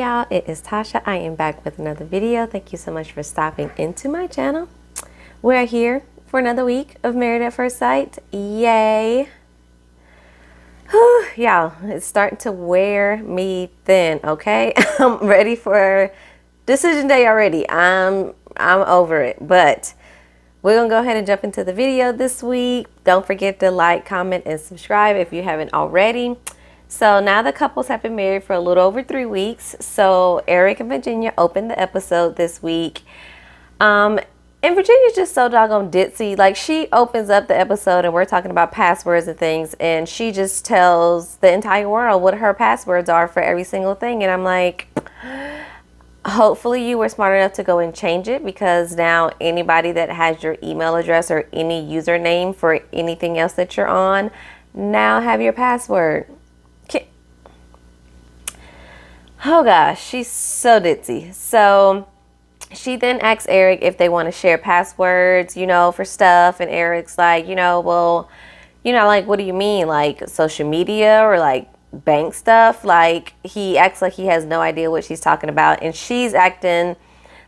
y'all, it is Tasha. I am back with another video. Thank you so much for stopping into my channel. We're here for another week of Married at First Sight. Yay. Whew, y'all, it's starting to wear me thin, okay? I'm ready for decision day already. I'm over it, but we're gonna go ahead and jump into the video this week. Don't forget to like, comment, and subscribe if you haven't already. So now the couples have been married for a little over 3 weeks. So Eric and Virginia opened the episode this week. And Virginia's just so doggone ditzy. Like, she opens up the episode and we're talking about passwords and things, and she just tells the entire world what her passwords are for every single thing. And I'm like, hopefully you were smart enough to go and change it, because now anybody that has your email address or any username for anything else that you're on now have your password. Oh gosh, she's so ditzy. So she then asks Eric if they want to share passwords, for stuff. And Eric's like, well, like, what do you mean? Like social media or like bank stuff? Like, he acts like he has no idea what she's talking about. And she's acting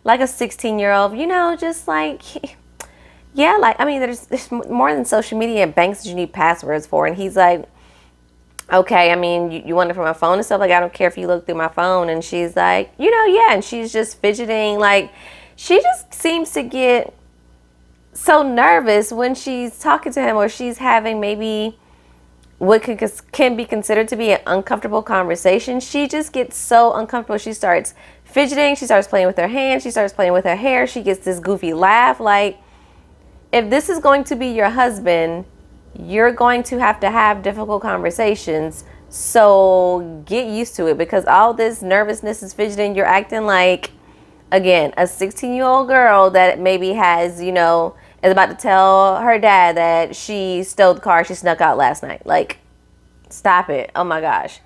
like a 16-year-old, just like, yeah, like, I mean, there's more than social media and banks that you need passwords for. And he's like, okay, I mean, you want it from my phone and stuff? Like, I don't care if you look through my phone. And she's like, yeah. And she's just fidgeting. Like, she just seems to get so nervous when she's talking to him, or she's having maybe what can be considered to be an uncomfortable conversation. She just gets so uncomfortable. She starts fidgeting. She starts playing with her hands. She starts playing with her hair. She gets this goofy laugh. Like, if this is going to be your husband, you're going to have difficult conversations. So get used to it, because all this nervousness is fidgeting. You're acting like, again, a 16-year-old girl that maybe has, is about to tell her dad that she stole the car she snuck out last night. Like, stop it. Oh my gosh.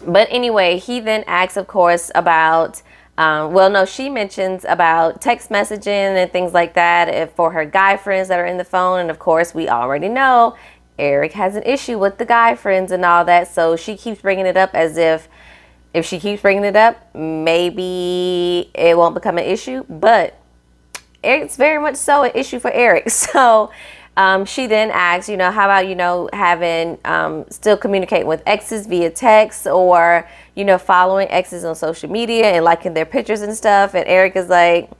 But anyway, he then asks, of course, about she mentions about text messaging and things like that for her guy friends that are in the phone. And of course, we already know Eric has an issue with the guy friends and all that. So she keeps bringing it up as if she keeps bringing it up, maybe it won't become an issue. But it's very much so an issue for Eric. So she then asks, how about, having still communicating with exes via text, or, following exes on social media and liking their pictures and stuff. And Eric is like,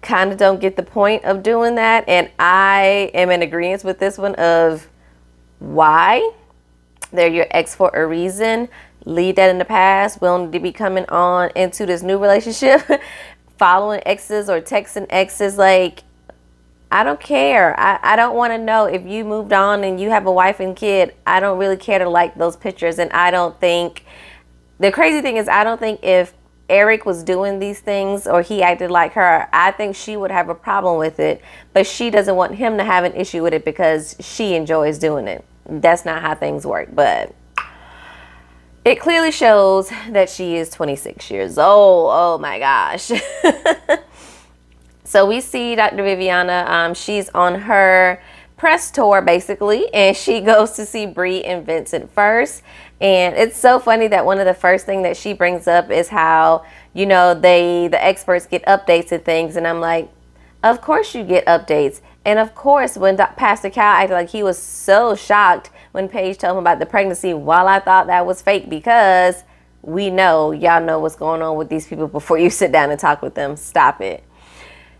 kind of don't get the point of doing that. And I am in agreement with this one of why. They're your ex for a reason. Leave that in the past. We don't need to be coming on into this new relationship following exes or texting exes. Like, I don't care. I don't want to know if you moved on and you have a wife and kid. I don't really care to like those pictures. And I don't think, the crazy thing is, I don't think if Eric was doing these things or he acted like her, I think she would have a problem with it. But she doesn't want him to have an issue with it because she enjoys doing it. That's not how things work. But it clearly shows that she is 26 years old. Oh my gosh. So we see Dr. Viviana, she's on her press tour basically, and she goes to see Bree and Vincent first. And it's so funny that one of the first thing that she brings up is how, the experts get updates and things. And I'm like, of course you get updates. And of course, when Pastor Cal acted like he was so shocked when Paige told him about the pregnancy, while I thought that was fake, because y'all know what's going on with these people before you sit down and talk with them. Stop it.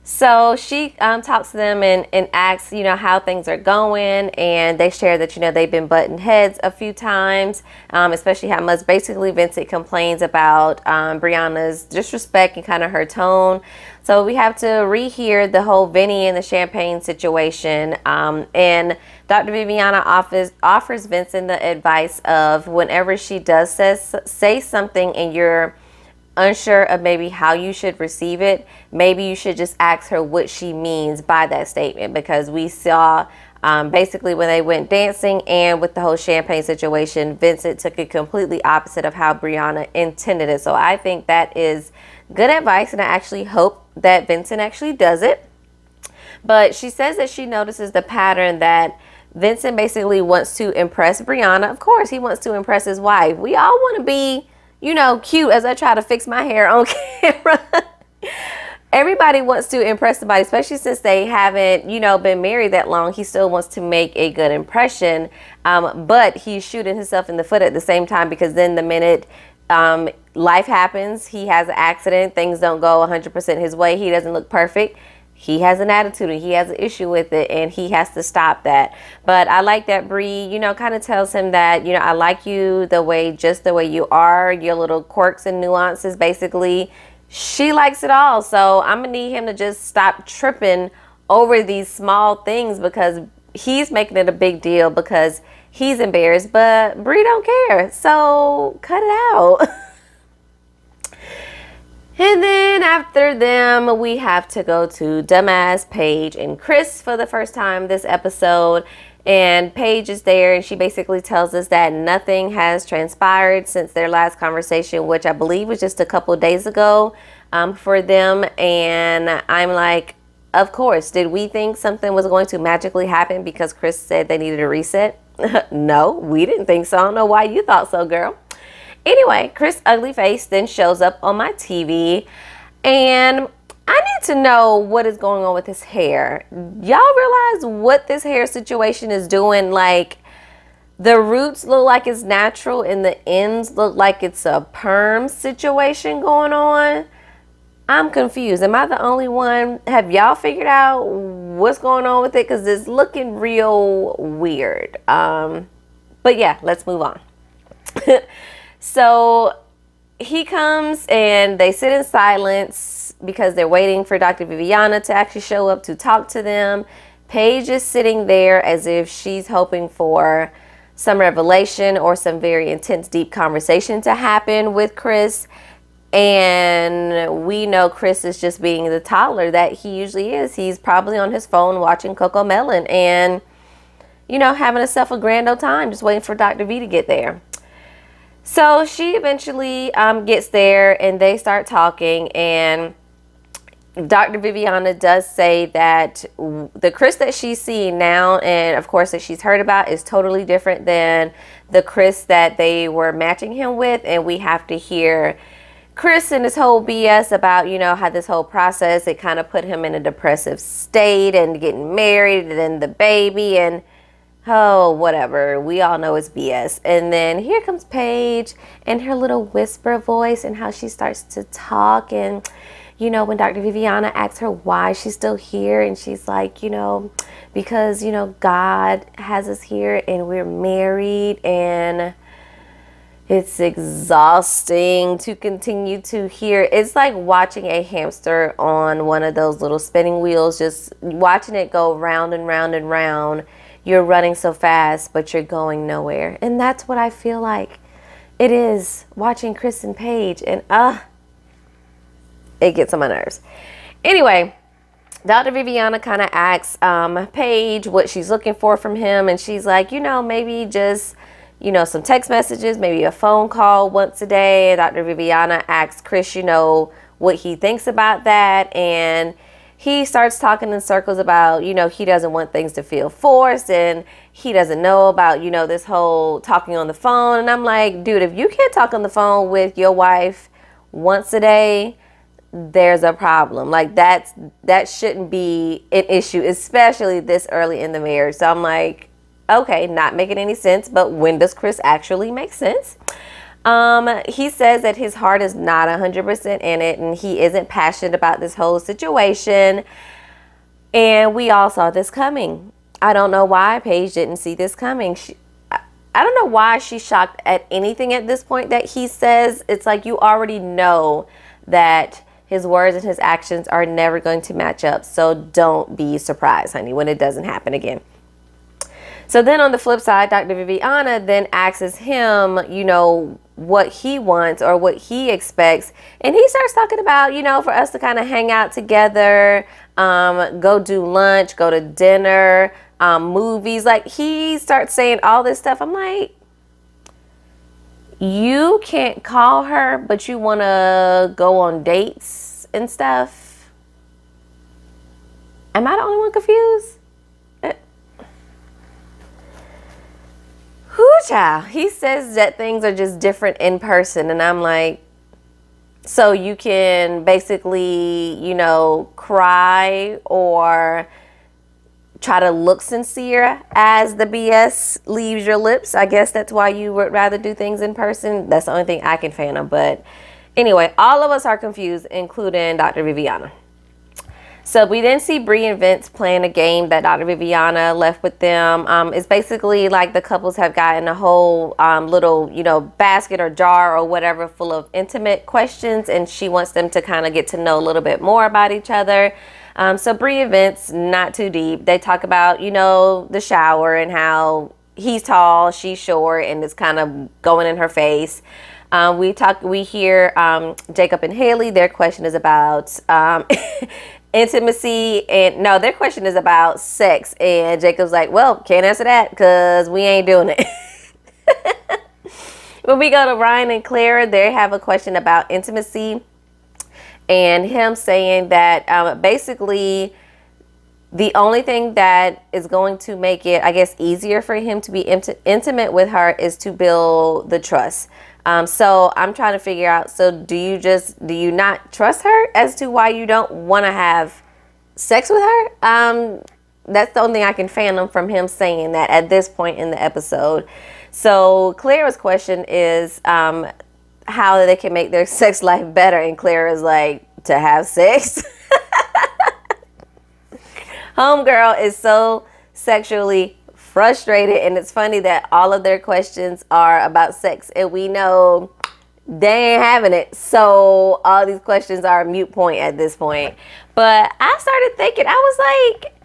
So she talks to them and asks, how things are going. And they share that, they've been butting heads a few times, especially how much basically Vincent complains about Brianna's disrespect and kind of her tone. So we have to rehear the whole Vinny and the champagne situation. And Dr. Viviana offers Vincent the advice of, whenever she does say something and you're unsure of maybe how you should receive it, maybe you should just ask her what she means by that statement. Because we saw basically when they went dancing and with the whole champagne situation, Vincent took it completely opposite of how Brianna intended it. So I think that is good advice, and I actually hope that Vincent actually does it. But she says that she notices the pattern that Vincent basically wants to impress Brianna. Of course, he wants to impress his wife. We all want to be, cute as I try to fix my hair on camera. Everybody wants to impress somebody, especially since they haven't, been married that long. He still wants to make a good impression. But he's shooting himself in the foot at the same time, because then the minute life happens, he has an accident, things don't go 100% his way, he doesn't look perfect, he has an attitude and he has an issue with it, and he has to stop that. But I like that Bree, kind of tells him that, I like you just the way you are, your little quirks and nuances, basically. She likes it all. So I'm gonna need him to just stop tripping over these small things, because he's making it a big deal because he's embarrassed, but Bree don't care. So cut it out. And then after them, we have to go to dumbass Paige and Chris for the first time this episode. And Paige is there, and she basically tells us that nothing has transpired since their last conversation, which I believe was just a couple of days ago for them. And I'm like, of course, did we think something was going to magically happen because Chris said they needed a reset? No, we didn't think so. I don't know why you thought so, girl. Anyway, Chris' ugly face then shows up on my TV, and I need to know what is going on with his hair. Y'all realize what this hair situation is doing? Like, the roots look like it's natural and the ends look like it's a perm situation going on. I'm confused. Am I the only one? Have y'all figured out what's going on with it? Because it's looking real weird. But yeah, let's move on. So he comes and they sit in silence because they're waiting for Dr. Viviana to actually show up to talk to them. Paige is sitting there as if she's hoping for some revelation or some very intense, deep conversation to happen with Chris. And we know Chris is just being the toddler that he usually is. He's probably on his phone watching Coco Melon and, having himself a grand old time, just waiting for Dr. V to get there. So she eventually gets there and they start talking, and Dr. Viviana does say that the Chris that she's seeing now, and of course that she's heard about, is totally different than the Chris that they were matching him with. And we have to hear Chris and his whole BS about, how this whole process, it kind of put him in a depressive state, and getting married and then the baby and whatever. We all know it's BS. And then here comes Paige and her little whisper voice and how she starts to talk. And, when Dr. Viviana asks her why she's still here, and she's like, because, God has us here and we're married, and it's exhausting to continue to hear. It's like watching a hamster on one of those little spinning wheels, just watching it go round and round and round. You're running so fast, but you're going nowhere. And that's what I feel like it is watching Chris and Paige. And it gets on my nerves. Anyway, Dr. Viviana kind of asks Paige what she's looking for from him. And she's like, maybe just, some text messages, maybe a phone call once a day. And Dr. Viviana asks Chris, what he thinks about that. And he starts talking in circles about, he doesn't want things to feel forced, and he doesn't know about, this whole talking on the phone. And I'm like, dude, if you can't talk on the phone with your wife once a day, there's a problem. Like, that shouldn't be an issue, especially this early in the marriage. So I'm like, okay, not making any sense, but when does Chris actually make sense? He says that his heart is not 100% in it, and he isn't passionate about this whole situation. And we all saw this coming. I don't know why Paige didn't see this coming. I don't know why she's shocked at anything at this point that he says. It's like you already know that his words and his actions are never going to match up. So don't be surprised, honey, when it doesn't happen again. So then on the flip side, Dr. Viviana then asks him, what he wants or what he expects. And he starts talking about, for us to kind of hang out together, go do lunch, go to dinner, movies. Like, he starts saying all this stuff. I'm like, you can't call her, but you want to go on dates and stuff. Am I the only one confused? Who child, he says that things are just different in person. And I'm like, so you can basically, cry or try to look sincere as the BS leaves your lips. I guess that's why you would rather do things in person. That's the only thing I can fathom. But anyway, all of us are confused, including Dr. Viviana. So we then see Bree and Vince playing a game that Dr. Viviana left with them. It's basically like the couples have gotten a whole little, basket or jar or whatever full of intimate questions, and she wants them to kind of get to know a little bit more about each other. So Bree and Vince, not too deep. They talk about, the shower and how he's tall, she's short, and it's kind of going in her face. We hear Jacob and Haley. Their question is about intimacy, and no, their question is about sex, and Jacob's like, well, can't answer that because we ain't doing it. When we go to Ryan and Clara, they have a question about intimacy, and him saying that basically the only thing that is going to make it, I guess, easier for him to be intimate with her is to build the trust. So I'm trying to figure out, so do you not trust her as to why you don't want to have sex with her? That's the only thing I can fathom from him saying that at this point in the episode. So Clara's question is how they can make their sex life better. And Clara's like, to have sex? Homegirl is so sexually frustrated, and it's funny that all of their questions are about sex, and we know they ain't having it, so all these questions are a moot point at this point. But I started thinking, I was like,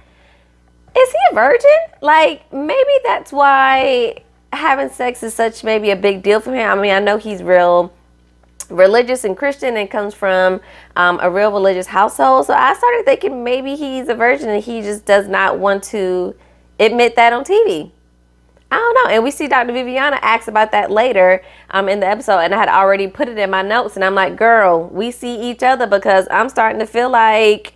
is he a virgin? Like, maybe that's why having sex is such maybe a big deal for him. I mean, I know he's real religious and Christian and comes from a real religious household, so I started thinking maybe he's a virgin and he just does not want to admit that on TV. I don't know. And we see Dr. Viviana ask about that later in the episode, and I had already put it in my notes, and I'm like, girl, we see each other, because I'm starting to feel like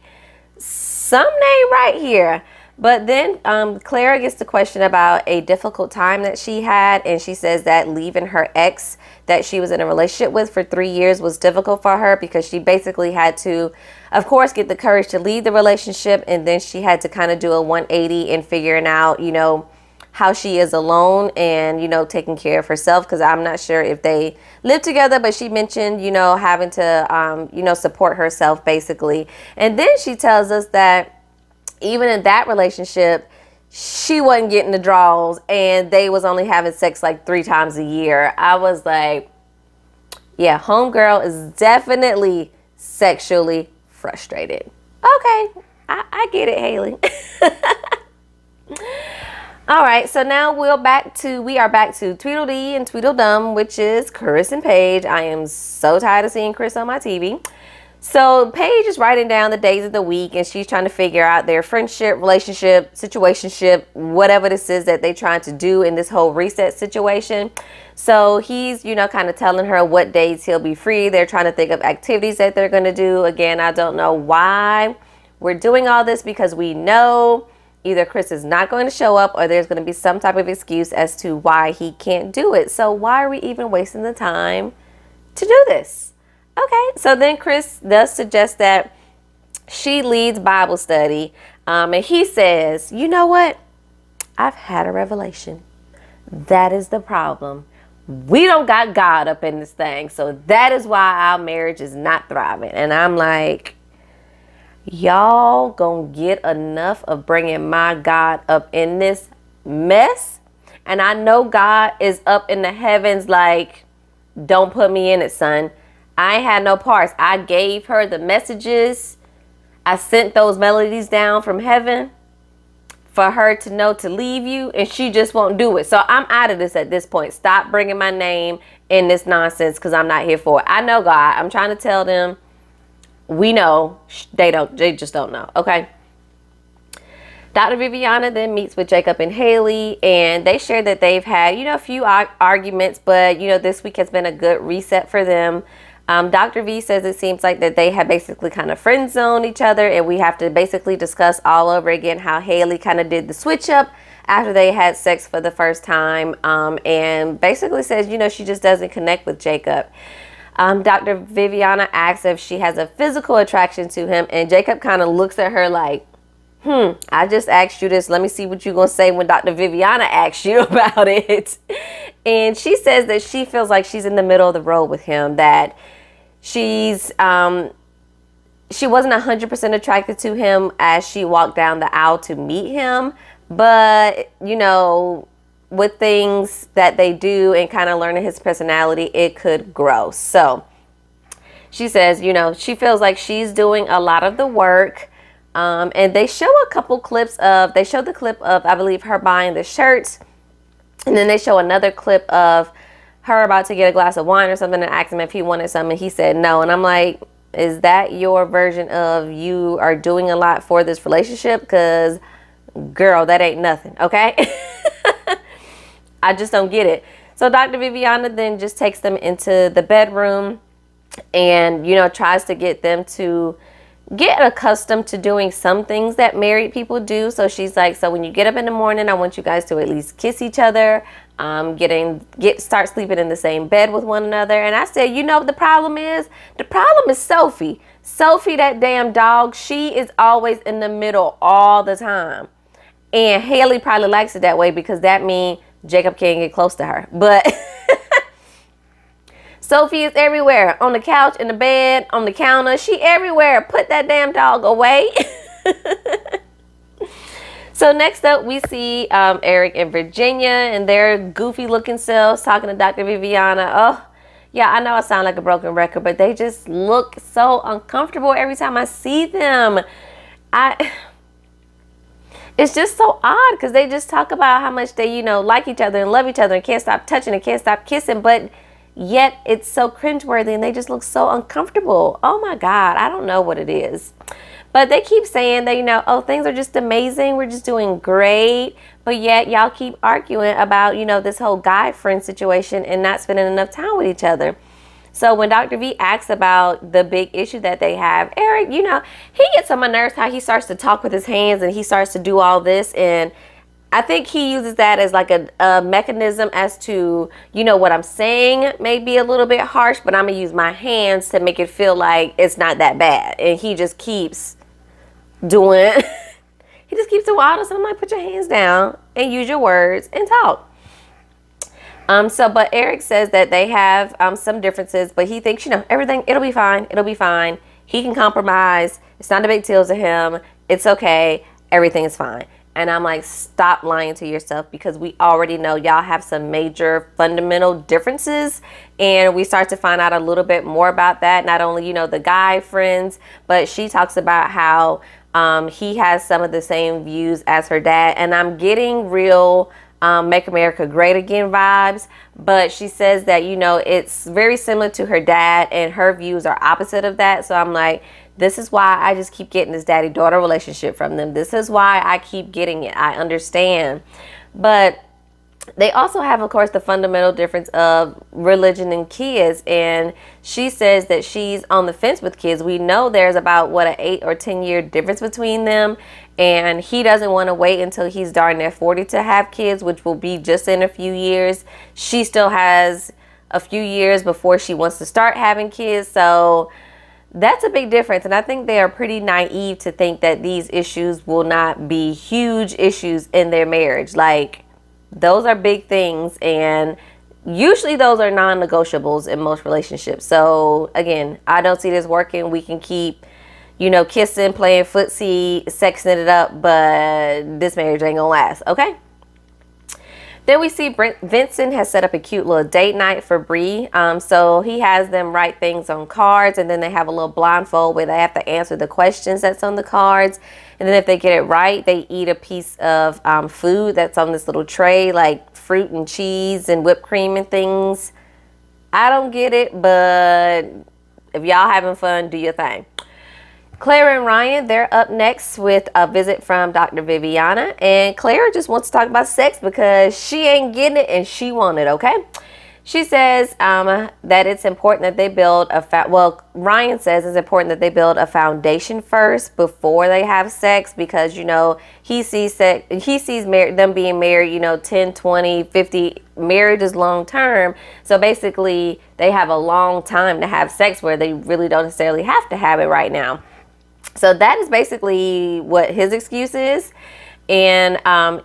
something ain't right here. But then Clara gets the question about a difficult time that she had, and she says that leaving her ex that she was in a relationship with for 3 years was difficult for her, because she basically had to, of course, get the courage to leave the relationship, and then she had to kind of do a 180 in figuring out, how she is alone and, taking care of herself, because I'm not sure if they live together, but she mentioned, having to, support herself basically. And then she tells us that even in that relationship, she wasn't getting the draws, and they was only having sex like 3 times a year. I was like, yeah, homegirl is definitely sexually frustrated. Okay, I get it, Haley. All right, so now we are back to Tweedledee and Tweedledum, which is Chris and Paige. I am so tired of seeing Chris on my TV. So Paige is writing down the days of the week, and she's trying to figure out their friendship, relationship, situationship, whatever this is that they're trying to do in this whole reset situation. So he's, kind of telling her what days he'll be free. They're trying to think of activities that they're going to do. Again, I don't know why we're doing all this, because we know either Chris is not going to show up, or there's going to be some type of excuse as to why he can't do it. So why are we even wasting the time to do this? Okay, so then Chris does suggest that she leads Bible study, and he says, you know what? I've had a revelation. That is the problem. We don't got God up in this thing, so that is why our marriage is not thriving. And I'm like, y'all gonna get enough of bringing my God up in this mess? And I know God is up in the heavens like, don't put me in it, son. I ain't had no parts. I gave her the messages. I sent those melodies down from heaven for her to know to leave you, and she just won't do it. So I'm out of this at this point. Stop bringing my name in this nonsense, because I'm not here for it. I know God. I'm trying to tell them. We know. They just don't know. Okay. Dr. Viviana then meets with Jacob and Haley, and they share that they've had, a few arguments, but, this week has been a good reset for them. Dr. V says it seems like that they have basically kind of friend zoned each other, and we have to basically discuss all over again how Haley kind of did the switch up after they had sex for the first time, and basically says, she just doesn't connect with Jacob. Dr. Viviana asks if she has a physical attraction to him, and Jacob kind of looks at her like, I just asked you this. Let me see what you're going to say when Dr. Viviana asks you about it. And she says that she feels like she's in the middle of the road with him, that she wasn't 100% attracted to him as she walked down the aisle to meet him. But, with things that they do and kind of learning his personality, it could grow. So she says, she feels like she's doing a lot of the work. And they show a couple clips they show the clip of, I believe, her buying the shirts. And then they show another clip of her about to get a glass of wine or something and asked him if he wanted something. He said no. And I'm like, is that your version of you are doing a lot for this relationship? Because, girl, that ain't nothing, okay? I just don't get it. So Dr. Viviana then just takes them into the bedroom and, tries to get them to get accustomed to doing some things that married people do. So she's like, so when you get up in the morning, I want you guys to at least kiss each other, start sleeping in the same bed with one another. And I said, what the problem is? The problem is Sophie. Sophie, that damn dog, she is always in the middle all the time. And Haley probably likes it that way because that means Jacob can't get close to her. But Sophie is everywhere, on the couch, in the bed, on the counter. She everywhere. Put that damn dog away. So next up, we see Eric and Virginia and their goofy looking selves talking to Dr. Viviana. Oh, yeah, I know I sound like a broken record, but they just look so uncomfortable every time I see them. It's just so odd because they just talk about how much they, like each other and love each other and can't stop touching and can't stop kissing, but yet it's so cringeworthy and they just look so uncomfortable. Oh my God, I don't know what it is. But they keep saying that, oh, things are just amazing. We're just doing great. But yet y'all keep arguing about, this whole guy friend situation and not spending enough time with each other. So when Dr. V asks about the big issue that they have, Eric, he gets on my nerves how he starts to talk with his hands and he starts to do all this. And I think he uses that as like a mechanism as to, what I'm saying may be a little bit harsh, but I'm going to use my hands to make it feel like it's not that bad. And he just keeps doing, he just keeps doing all this. I'm like, put your hands down and use your words and talk. But Eric says that they have some differences, but he thinks, everything, it'll be fine. It'll be fine. He can compromise. It's not a big deal to him. It's okay. Everything is fine. And I'm like, stop lying to yourself because we already know y'all have some major fundamental differences. And we start to find out a little bit more about that. Not only, the guy friends, but she talks about how he has some of the same views as her dad. And I'm getting real Make America Great Again vibes. But she says that, it's very similar to her dad and her views are opposite of that. So I'm like, this is why I just keep getting this daddy-daughter relationship from them. This is why I keep getting it. I understand. But they also have, of course, the fundamental difference of religion and kids. And she says that she's on the fence with kids. We know there's about, an 8 or 10 year difference between them. And he doesn't want to wait until he's darn near 40 to have kids, which will be just in a few years. She still has a few years before she wants to start having kids. So that's a big difference. And I think they are pretty naive to think that these issues will not be huge issues in their marriage. Like, those are big things. And usually those are non-negotiables in most relationships. So, again, I don't see this working. We can keep, kissing, playing footsie, sexing it up. But this marriage ain't gonna last. Okay? Then we see Vincent has set up a cute little date night for Bree. So he has them write things on cards, and then they have a little blindfold where they have to answer the questions that's on the cards. And then if they get it right, they eat a piece of food that's on this little tray, like fruit and cheese and whipped cream and things. I don't get it, but if y'all having fun, do your thing. Claire and Ryan, they're up next with a visit from Dr. Viviana. And Claire just wants to talk about sex because she ain't getting it and she want it, okay? She says that it's important that they build Ryan says it's important that they build a foundation first before they have sex, because, you know, he sees them being married, you know, 10, 20, 50, marriage is long term. So basically they have a long time to have sex where they really don't necessarily have to have it right now. So that is basically what his excuse is. And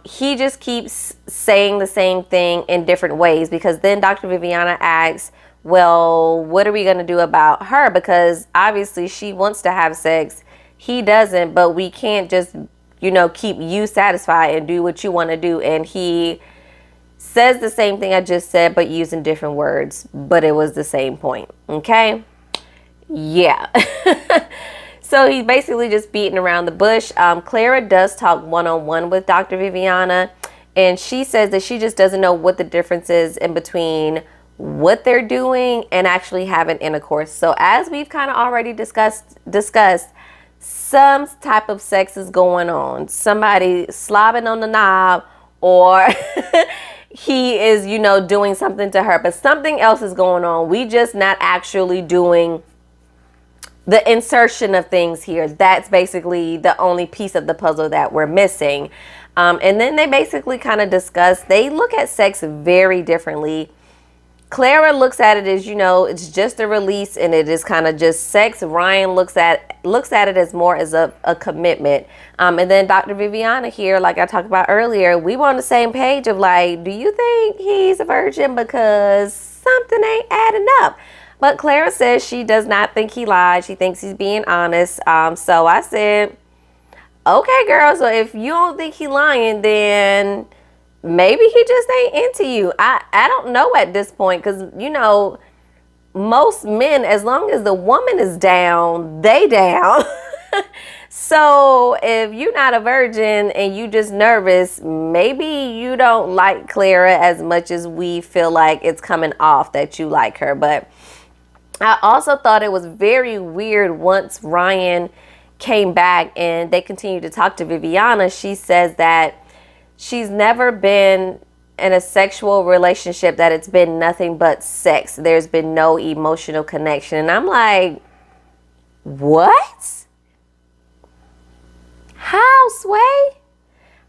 he just keeps saying the same thing in different ways, because then Dr. Viviana asks, well, what are we going to do about her? Because obviously she wants to have sex. He doesn't, but we can't just, you know, keep you satisfied and do what you want to do. And he says the same thing I just said, but using different words. But it was the same point. Okay? Yeah. So he's basically just beating around the bush. Clara does talk one-on-one with Dr. Viviana, and she says that she just doesn't know what the difference is in between what they're doing and actually having intercourse. So as we've kind of already discussed, some type of sex is going on. Somebody slobbing on the knob, or he is, you know, doing something to her, but something else is going on. We just not actually doing the insertion of things here. That's basically the only piece of the puzzle that we're missing. And then they basically kind of discuss, they look at sex very differently. Clara looks at it as, you know, it's just a release and it is kind of just sex. Ryan looks at it as more as a commitment. And then Dr. Viviana here, like I talked about earlier, we were on the same page of like, do you think he's a virgin? Because something ain't adding up. But Clara says she does not think he lied. She thinks he's being honest. So I said, okay, girl, so if you don't think he lying, then maybe he just ain't into you. I don't know at this point, because, you know, most men, as long as the woman is down, they down. So if you're not a virgin and you just nervous, maybe you don't like Clara as much as we feel like it's coming off that you like her. But I also thought it was very weird once Ryan came back and they continued to talk to Viviana. She says that she's never been in a sexual relationship that it's been nothing but sex. There's been no emotional connection. And I'm like, what? How, Sway?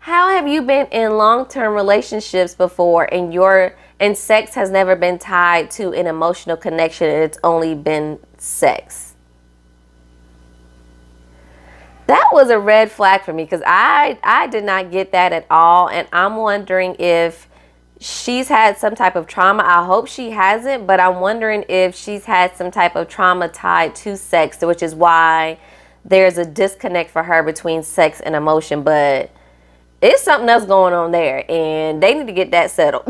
How have you been in long-term relationships before and sex has never been tied to an emotional connection and it's only been sex? That was a red flag for me, because I did not get that at all. And I'm wondering if she's had some type of trauma. I hope she hasn't, but I'm wondering if she's had some type of trauma tied to sex, which is why there's a disconnect for her between sex and emotion. But it's something else going on there, and they need to get that settled.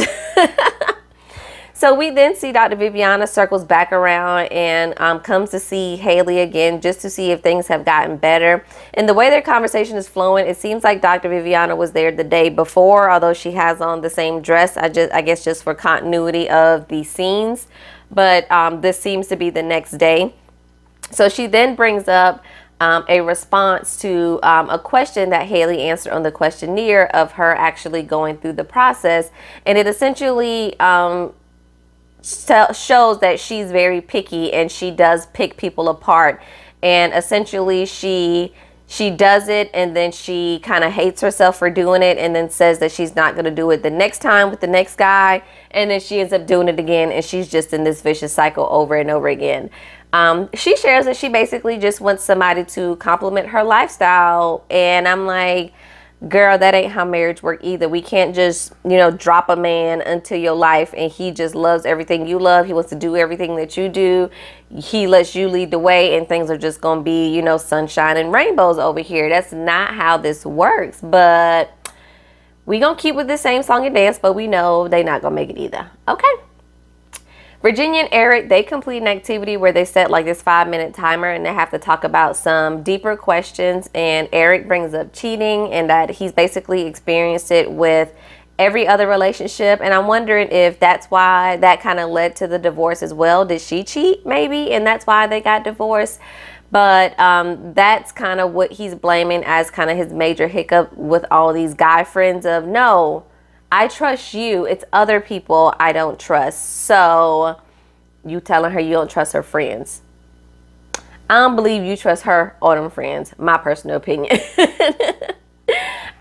So we then see Dr. Viviana circles back around and comes to see Haley again, just to see if things have gotten better. And the way their conversation is flowing, it seems like Dr. Viviana was there the day before, although she has on the same dress, I guess just for continuity of the scenes. But this seems to be the next day. So she then brings up a response to a question that Haley answered on the questionnaire of her actually going through the process. And it essentially shows that she's very picky and she does pick people apart. And essentially she does it and then she kind of hates herself for doing it, and then says that she's not going to do it the next time with the next guy. And then she ends up doing it again, and she's just in this vicious cycle over and over again. She shares that she basically just wants somebody to compliment her lifestyle. And I'm like, girl, that ain't how marriage work either. We can't just, you know, drop a man into your life and he just loves everything you love. He wants to do everything that you do. He lets you lead the way and things are just going to be, you know, sunshine and rainbows over here. That's not how this works. But we going to keep with the same song and dance, but we know they not going to make it either. Okay. Virginia and Eric, they complete an activity where they set like this 5-minute timer and they have to talk about some deeper questions. And Eric brings up cheating and that he's basically experienced it with every other relationship. And I'm wondering if that's why that kind of led to the divorce as well. Did she cheat maybe? And that's why they got divorced. But that's kind of what he's blaming as kind of his major hiccup with all these guy friends of, no, I trust you. It's other people I don't trust. So you telling her you don't trust her friends. I don't believe you trust her or them friends. My personal opinion.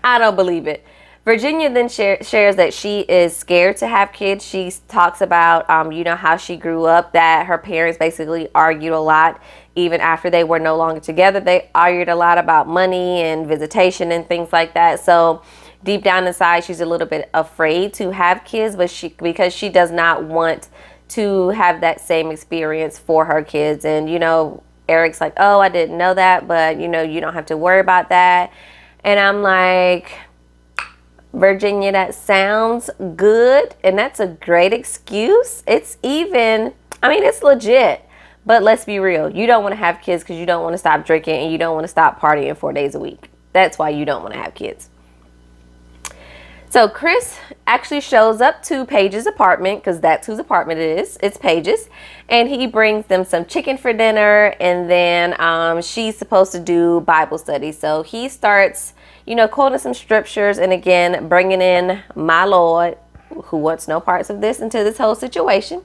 I don't believe it. Virginia then shares that she is scared to have kids. She talks about, how she grew up, that her parents basically argued a lot. Even after they were no longer together, they argued a lot about money and visitation and things like that. So deep down inside, she's a little bit afraid to have kids, but because she does not want to have that same experience for her kids. And, Eric's like, oh, I didn't know that, but, you don't have to worry about that. And I'm like, Virginia, that sounds good. And that's a great excuse. It's legit. But let's be real. You don't want to have kids because you don't want to stop drinking and you don't want to stop partying 4 days a week. That's why you don't want to have kids. So Chris actually shows up to Paige's apartment, because that's whose apartment it is. It's Paige's. And he brings them some chicken for dinner. And then she's supposed to do Bible study. So he starts, quoting some scriptures. And again, bringing in my Lord, who wants no parts of this, into this whole situation.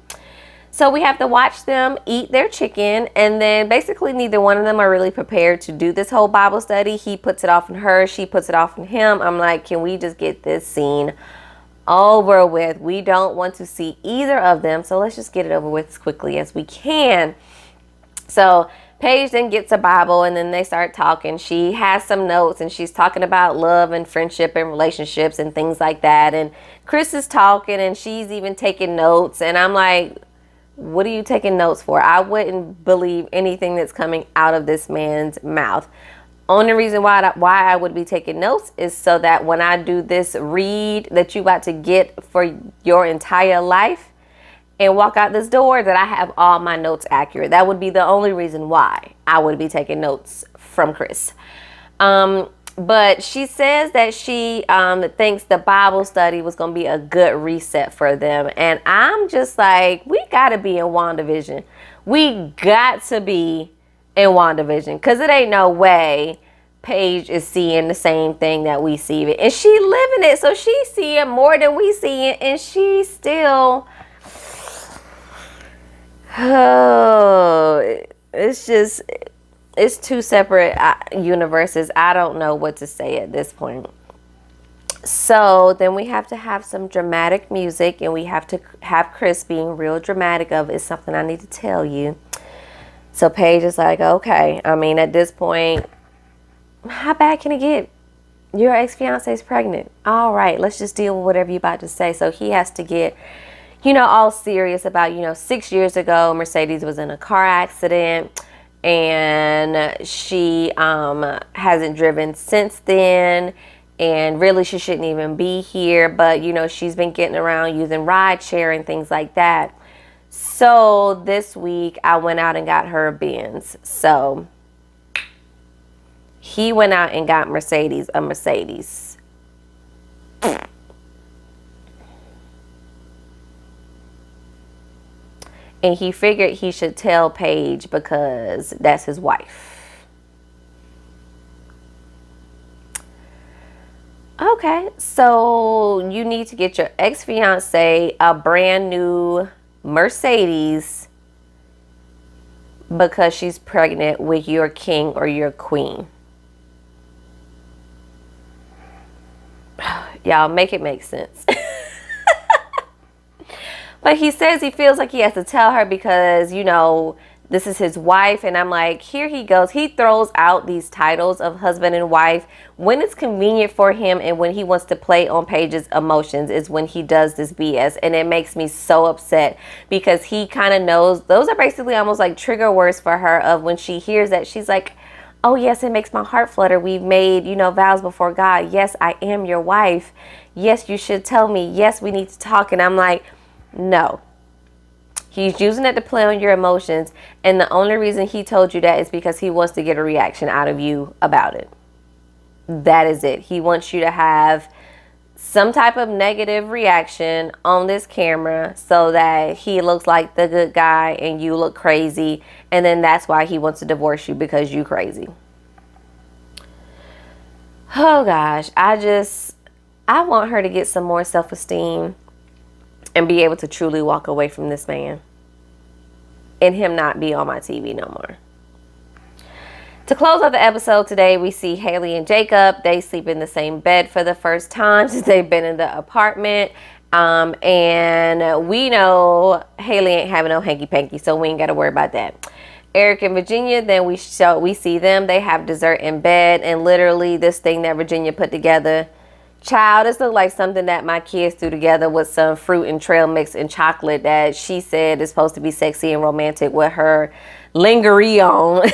So we have to watch them eat their chicken, and then basically neither one of them are really prepared to do this whole Bible study. He puts it off on her. She puts it off on him. I'm like, can we just get this scene over with? We don't want to see either of them, so let's just get it over with as quickly as we can. So Paige then gets a Bible, and then they start talking. She has some notes, and she's talking about love and friendship and relationships and things like that. And Chris is talking, and she's even taking notes, and I'm like, what are you taking notes for? I wouldn't believe anything that's coming out of this man's mouth. Only reason why I would be taking notes is so that when I do this read that you about to get for your entire life and walk out this door, that I have all my notes accurate. That would be the only reason why I would be taking notes from Chris. But she says that she thinks the Bible study was going to be a good reset for them. And I'm just like, we got to be in WandaVision. We got to be in WandaVision, because it ain't no way Paige is seeing the same thing that we see. And she living it. So she's seeing more than we see it. And she still... Oh, it's two separate universes. I don't know what to say at this point. So then we have to have some dramatic music, and we have to have Chris being real dramatic of, it's something I need to tell you. So Paige is like, okay. At this point, how bad can it get? Your ex-fiance is pregnant. All right, let's just deal with whatever you're about to say. So he has to get, all serious about, 6 years ago, Mercedes was in a car accident. And she hasn't driven since then. And really, she shouldn't even be here. But, she's been getting around using ride share and things like that. So this week, I went out and got her a Benz. So he went out and got Mercedes a Mercedes. And he figured he should tell Paige because that's his wife. Okay, so you need to get your ex-fiance a brand new Mercedes because she's pregnant with your king or your queen. Y'all, make it make sense. But he says he feels like he has to tell her because, this is his wife. And I'm like, here he goes. He throws out these titles of husband and wife when it's convenient for him, and when he wants to play on Paige's emotions is when he does this BS. And it makes me so upset because he kind of knows those are basically almost like trigger words for her, of when she hears that, she's like, oh, yes, it makes my heart flutter. We've made, vows before God. Yes, I am your wife. Yes, you should tell me. Yes, we need to talk. And I'm like, no. He's using it to play on your emotions. And the only reason he told you that is because he wants to get a reaction out of you about it. That is it. He wants you to have some type of negative reaction on this camera so that he looks like the good guy and you look crazy. And then that's why he wants to divorce you, because you crazy. Oh gosh, I want her to get some more self-esteem and be able to truly walk away from this man and him not be on my TV no more. To close out the episode today, we see Haley and Jacob. They sleep in the same bed for the first time since they've been in the apartment. And we know Haley ain't having no hanky-panky, so we ain't got to worry about that. Eric and Virginia, then we see them. They have dessert in bed, and literally this thing that Virginia put together, child, this looks like something that my kids threw together with some fruit and trail mix and chocolate that she said is supposed to be sexy and romantic with her lingerie on.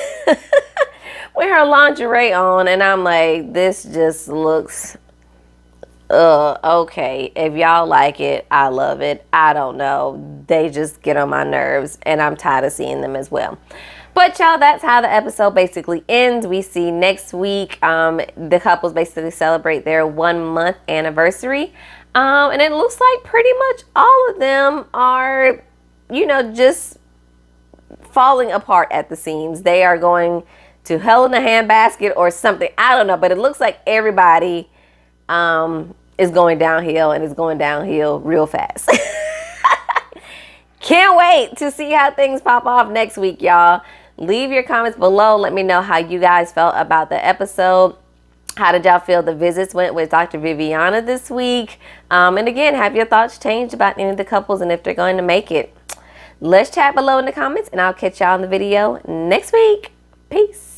With her lingerie on, and I'm like, this just looks okay. If y'all like it, I love it. I don't know, they just get on my nerves, and I'm tired of seeing them as well. But y'all, that's how the episode basically ends. We see next week the couples basically celebrate their 1 month anniversary, and it looks like pretty much all of them are, you know, just falling apart at the seams. They are going to hell in a handbasket or something. I don't know, but it looks like everybody is going downhill, and it's going downhill real fast. Can't wait to see how things pop off next week, y'all. Leave your comments below. Let me know how you guys felt about the episode. How did y'all feel the visits went with Dr. Viviana this week? And again, have your thoughts changed about any of the couples and if they're going to make it? Let's chat below in the comments, and I'll catch y'all in the video next week. Peace.